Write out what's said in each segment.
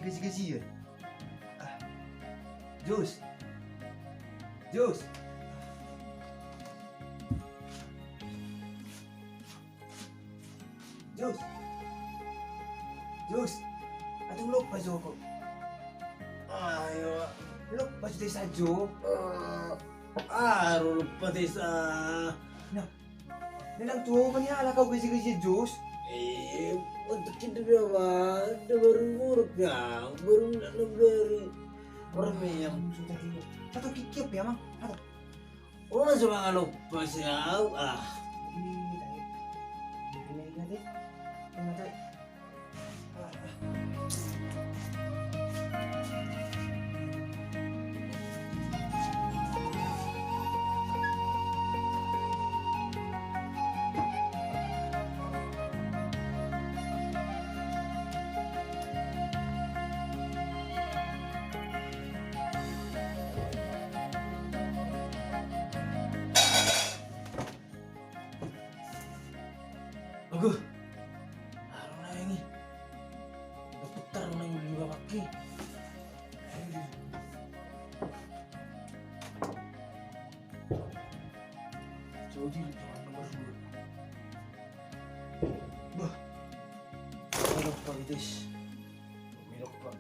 gaji-gajian. Jus. Jus. Jus. Jus. Aduh lupa Joko. Ayo, lupa desa Jo. Lupa desa. Nah, nilang tuh menyala kau gaji-gaji Jus. Untuk kita berapa? Udah baru nguruk ya, baru nak beri. Orang yang Sudah hidup. Satu kikip ya, Mang. Satu. orang cuma lupa sih. Ini tadi. Ini tadi. Aduh, arona ini. Putar orang yang juga pakai. Jadi nomor 2. Bah, melok pak guys, melok pak.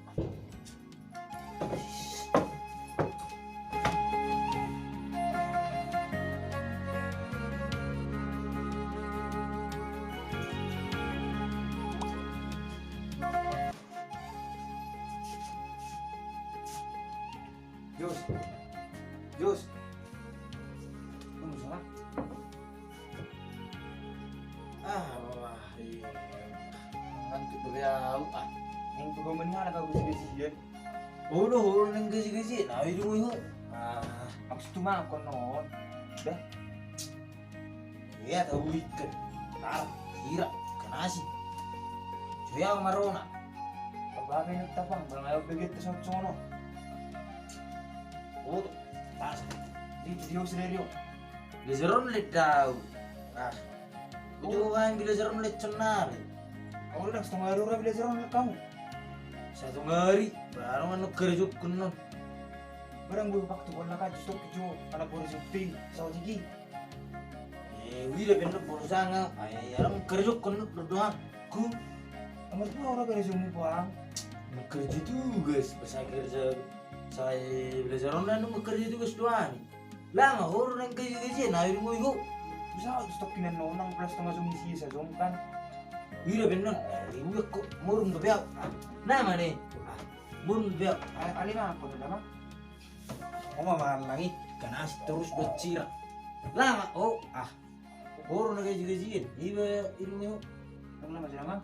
Jus. Jus. Kamu salah. Wah, iya. Ngantuk tuh ya. Yang tuh menyala kau gaji-gajian. Orang yang gaji-gaji. Nah, itu mau yuk. Maksud tuh mah konon. Dah. Iya, tahu ikan. Tar, kira, kanasi. Cuya marona. Apa ini tapang? Bang ayo begitu sono. Oh, tas. Di video sendiri. Gezeron let tahu. Itu kan gezeron let cenar. Kamu udah setengah hari udah belajar sama kamu. Satu hari baru anu kerja kuno. Barang gue waktu bola kacu stok kejo anak gue syuting sawo tinggi. Wira bener borsanga. Orang kerja kuno doang. Ku Kamu tuh orang beres umum bang. kerja tuh guys, pas kerja saya belajar online nunggu kerja tuh guys doang. Lama orang yang kerja nah itu mau yuk. Bisa stok kinan nonang plus tengah zoom isi sa zoom kan. Wira bener, ibu kok murung bebeak. Nama nih, murung bebeak. Ali mah apa tuh nama? Oma mahal lagi, karena terus bercira. Lama, orang nak gaji-gajiin. Iba ini yuk. Kamu nama siapa?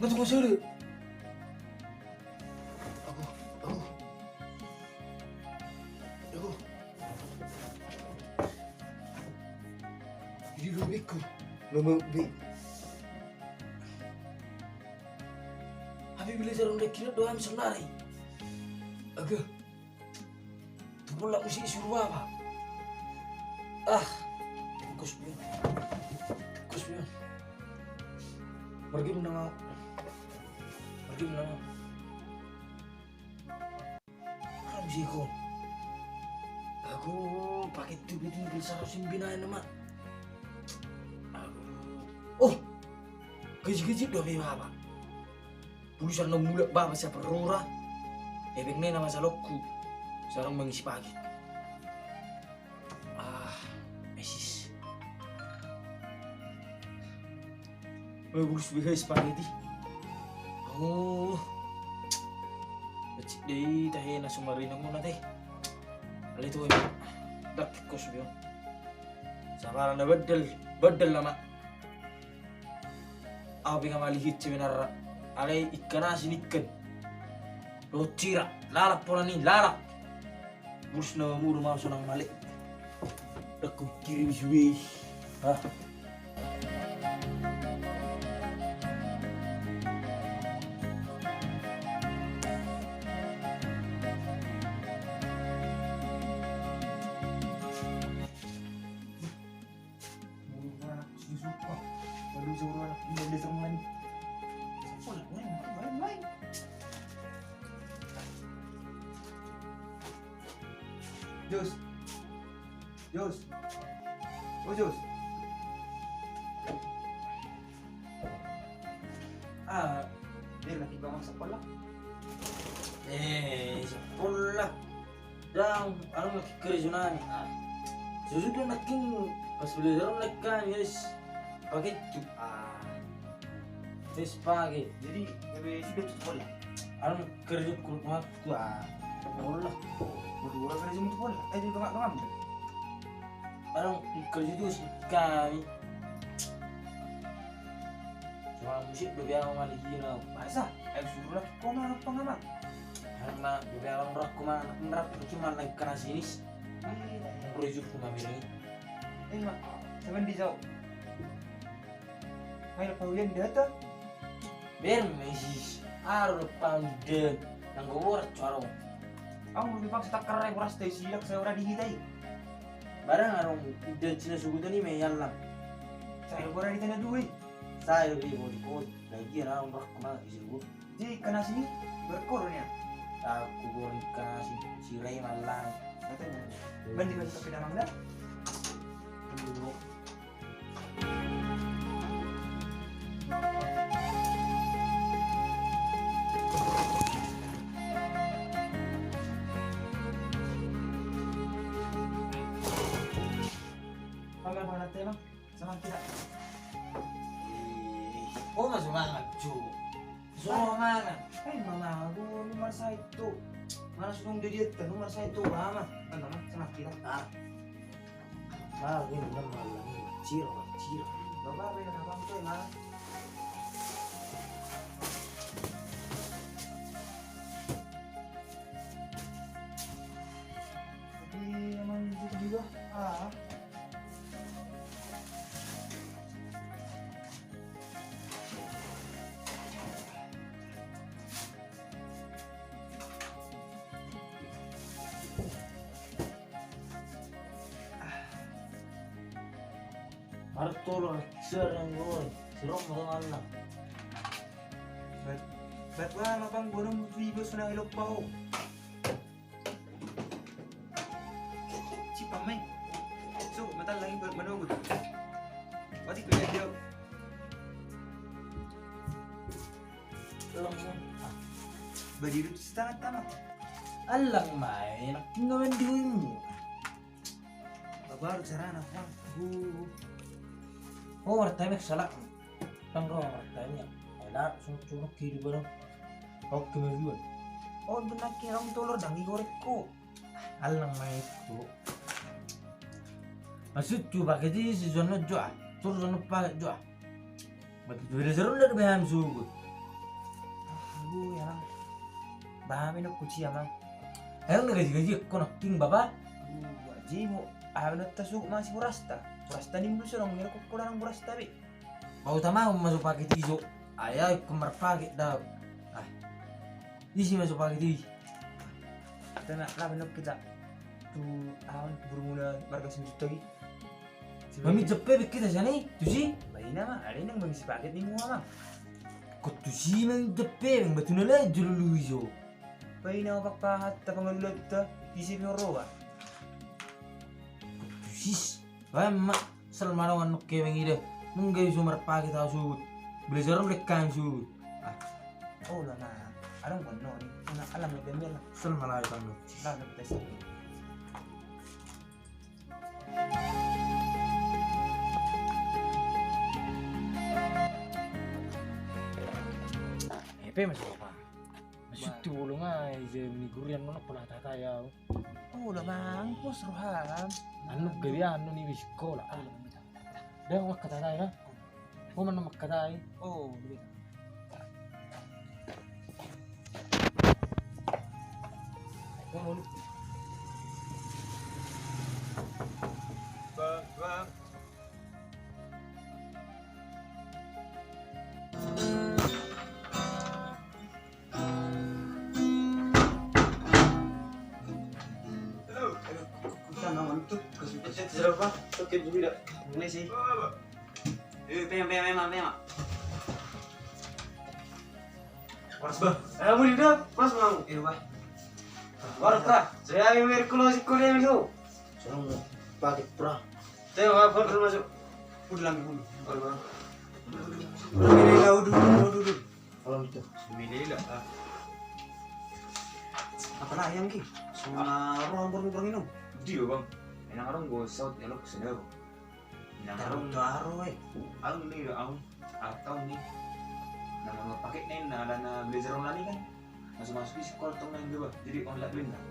Betul kau sih? Aku. Jadi rubiku, lama bi. Habis bila jarum lekir doang senari. Agak. Tu pula mesti suruh apa? Kusbion. Pergi menengok. Kamu sih kok. Aku pakai tubi bisa binain nama. Gaji udah apa? Tulisan mulak ba masa perora. Ebeng nama salokku. Sarang mengisi pagi. Mesis. Bagus bihas spaghetti. Becik deh tahe na sumarino muna teh. Alito yun. Dakik ko sabiyo. Sama na bedel lama. Abi nga malihit si Minara. Alay ikan asin ikan. Locira, lalak pola ni lalak. Mus na muro mau sonang malik. Aku kirim suwe. Ah. Jos. Jos. Oh Jos. Ah, Dia lagi bangun sekolah. sekolah. Dan ano kerja nani. Sudah naking pas belajar nakan yes. Pakai tu. Yes pakai. Jadi lebih sudah tutup sekolah. Ano kerja kurang tu Allah. Berdua kerja untuk sekolah. Di tengah-tengah. Ano kerja tu kami. Cuma musik beberapa kali gila. Masa? Suruh lagi kau mana pengamat? Karena beberapa orang kumana nerap cuma lagi kena sinis. Rujuk rumah ini. Mak, seven di jauh. Main paulian data. Ben mesis. Aro pande. Nang gowor corong. Ang lebih paksa tak kerai kuras teh silak saya ora dihitai. Barang arong ide Cina sugu ni me yallam. Saya ora ditanya duit. Saya lebih mau dikot. Lagi orang rak kumana isiku. Jadi kena sini berkornya. Aku goreng kasih sirai malang. Katanya. Bandi bandi tapi damang dah. Dulu. Pamer mana teh bang? Sama tidak. Oh masih semangat cu. Semangat. Mama aku nomor satu. Mana sudah dia nomor satu mama. Mama sama kita. Ah, ini malang. Ciro. Bapak beda apa tuh mah? Jadi emang gitu juga. Arturo serang gol. Serong malang. Ba't wala pang gunung vibos na ilok pa ho? Si Pamay. So, matal lagi manugod. Pati ko yan daw. Alam mo. Badiro sa tangat tama. Alang may nakingawan diwin mo. Babaru sarana pang. Oh, wartanya salah. Tangro wartanya. Ada suntuk kiri barang. Oke majuan. Oh, benar kira orang tolor dangi gorek ko. Alang may itu. Maksud coba kita si zona jua. Tur zona pakai jua. Bagi beda seru dari bahan sugu. Ya. Bahamin aku kuci amang. Ayo nggak gaji kau nak king bapak. Wajib mo. Ano tasuk masih burasta. Burasta ni mo serong ngira ko kurang burasta be. Mau tama masuk pakai tisu. Ayah kemar pakai dah. Isi masuk pakai tisu. Kita nak laban kita. Tu awan bermula warga sejuta lagi. Mami cepet kita sini. Tu sih. Bayi nama ada yang mengisi paket ni mua mah. Kau tu sih mang cepet mang betul lah julu iso. Bayi nama pakpahat tapang ngalulot ta isip ng roba. Sis. Mak selmanawan nuk keweng ide. Nunggu sumber pagi tahu sud. Belajar lekang sud. Oh lah na. Alam ko no ni. Alam na ganyan lang. Selmanawan kan. Lahat ng test. Epe masuk apa? Masuk tulung aja migurian mana pernah tak tahu. Oh sekolah mang, bos Rohan. Anu gabi anu ni sekolah. Dah mak kata ya. Mau mana mak kata Oh, begitu. Bang. Halo. Kita naman tu. Kasi sila ba? Sakit juga. Mulai sih. Pema. Waras ba? Mo dito. Pas mau. Ba? Waras ka. Saya yang merkulo si kuliah itu. Sarang pakai pra. Tayo nga, phone masuk. Udah lang, udah. Baru bang. Udah. Kalau itu. Sembilan lah. Apa lah yang ki? Sama orang berang ini. Dia bang. Enak orang gue saut elok sendiri. Enak orang baru Ang nih atau nih. Nama nggak pakai nih, na belajar online kan. Masuk di sekolah tuh main juga. Jadi online beli lah.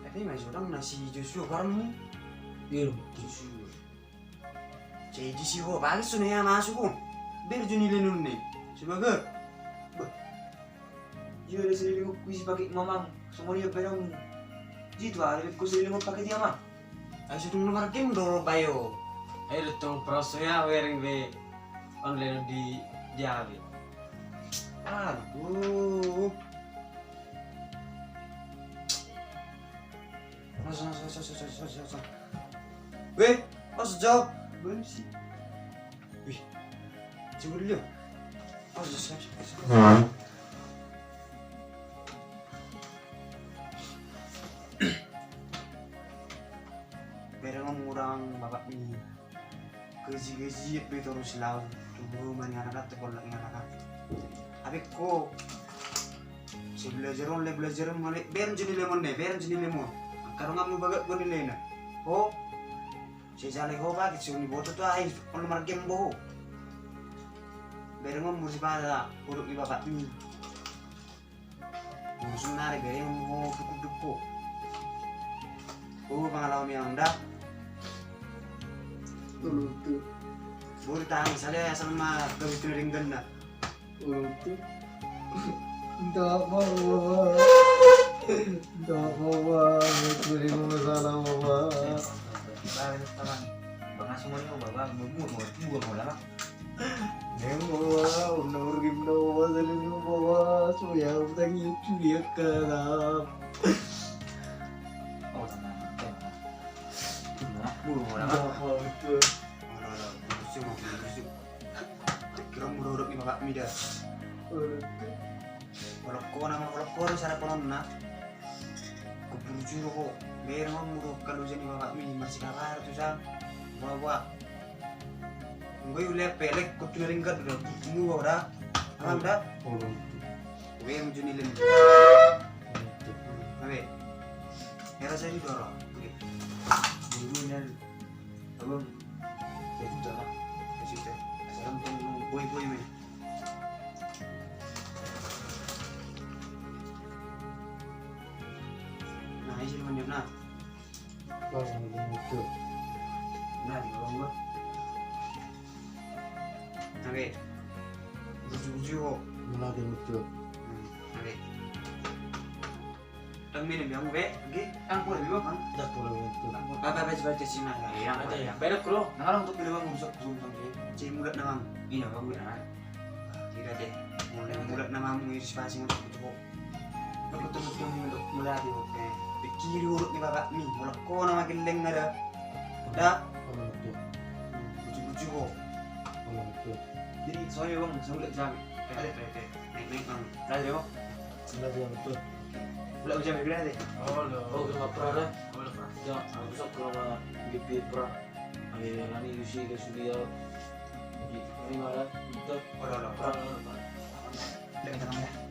Tapi masih orang nasi Joshua bareng. Iya. Jadi sih kok bagus nih ya masuk kok. Biar Juni lenun nih. Sebagai. Iya ada sendiri kok kuisi pakai mamang. Semua dia berang. Jitu ada kok sendiri kok pakai dia mah. Ayo sudah nomor game dulu bayo. Ayo tong prasoya wearing be online di Jawa. Aduh. Masa. Weh, pas jawab. Belum sih. Wih. Coba dulu. Pas. Berang orang bapak ni. Gaji itu terus lawan. Tunggu mana anak tekol lagi anak. Abik ko. Si belajar malik. Beran jenis lemon. Karena kamu bagat ko nilai na. Oh. Si jale ho ba kitsi ni boto to ay on margem bo. Berang mo si pada uruk ni bapak ni. Musun nari berang mo dupo. Oh pangalaw ni ang dak. Ulutu. Buri tangi saya sama gawin ringgan na. Ulutu. Tidak mau. Itu masalah mama. Baik teman. Bang semuanya bawa mau lah. Nemo, nomor game nomor saling bawa. Soya utang itu dia kerap. Oh tenang. Mau lah. Betul. Busuk. Kira muruk ni bapak mida. Kalau kau sana konon na. Kubuju ko. Meron ang muruk kalau jadi bapak mi masih kabar tu sam. Bawa. Nggak ulek pelek kutu ringkat dah. Mu dah. Amam dah. Weh mujuni lem. Abe. Era saya di dorong. Dulu ni abang. Jadi dah. Kita sekarang tunggu boy men. Nah, ini sih manjur nah. Betul. Nah, di bawah gua. Oke. Buju kok. Menarik betul. Oke. Tang minum yang be, oke? Angkur di bawah, Dah pulang itu. Apa baca sini nah. Ya, Ada ya. Berak bro. Nah, untuk bilang ngusuk zoom sampai. Cik mulut namang. Iya, bang gue nah. Tidak deh. Mulai mulut namamu ini spasi untuk itu kok. Aku tutup yang untuk mulai di oke. Pikir urut ni bapak ni. Mulai kau nama geleng ada. Dah. Betul. Buju kok. Betul. Jadi soalnya bang, sulit jam. Naik bang. Dah deh bang. Betul. Udah jam berapa deh? Oh, kena pra dah. Ya, aku sok kena GP pra. Ayo lani Yusi ke Sudia. Ini mana? Itu Udah. pra. Udah kita ngomong.